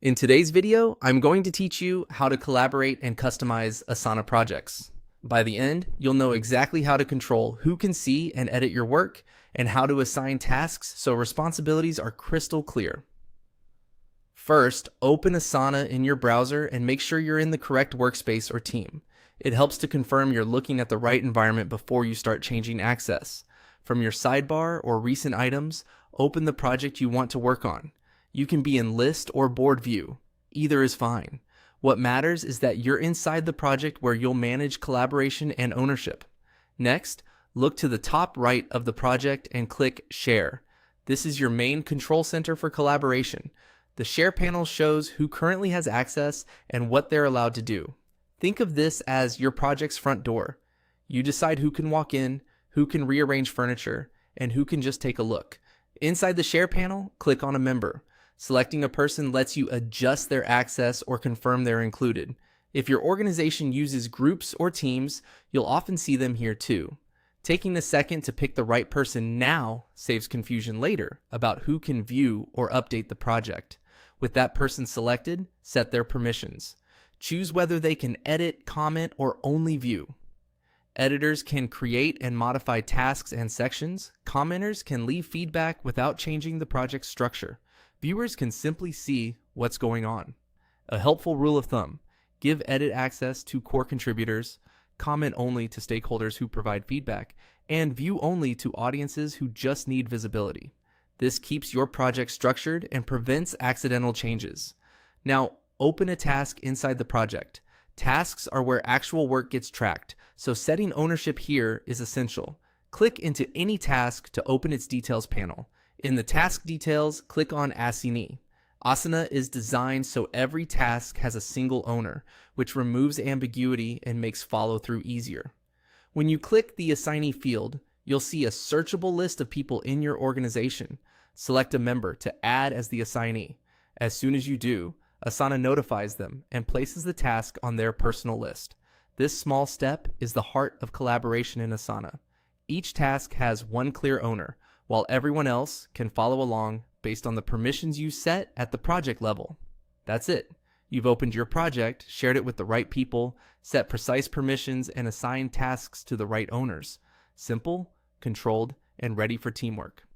In today's video, I'm going to teach you how to collaborate and customize Asana projects. By the end, you'll know exactly how to control who can see and edit your work and how to assign tasks so responsibilities are crystal clear. First, open Asana in your browser and make sure you're in the correct workspace or team. It helps to confirm you're looking at the right environment before you start changing access. From your sidebar or recent items, open the project you want to work on. You can be in list or board view. Either is fine. What matters is that you're inside the project where you'll manage collaboration and ownership. Next, look to the top right of the project and click Share. This is your main control center for collaboration. The Share panel shows who currently has access and what they're allowed to do. Think of this as your project's front door. You decide who can walk in, who can rearrange furniture, and who can just take a look. Inside the Share panel, click on a member. Selecting a person lets you adjust their access or confirm they're included. If your organization uses groups or teams, you'll often see them here too. Taking a second to pick the right person now saves confusion later about who can view or update the project. With that person selected, set their permissions. Choose whether they can edit, comment, or only view. Editors can create and modify tasks and sections. Commenters can leave feedback without changing the project's structure. Viewers can simply see what's going on. A helpful rule of thumb: give edit access to core contributors, comment only to stakeholders who provide feedback, and view only to audiences who just need visibility. This keeps your project structured and prevents accidental changes. Now, open a task inside the project. Tasks are where actual work gets tracked, so setting ownership here is essential. Click into any task to open its details panel. In the task details, click on Asana. Asana is designed so every task has a single owner, which removes ambiguity and makes follow-through easier. When you click the assignee field, you'll see a searchable list of people in your organization. Select a member to add as the assignee. As soon as you do, Asana notifies them and places the task on their personal list. This small step is the heart of collaboration in Asana. Each task has one clear owner, while everyone else can follow along based on the permissions you set at the project level. That's it. You've opened your project, shared it with the right people, set precise permissions, and assigned tasks to the right owners. Simple, controlled, and ready for teamwork.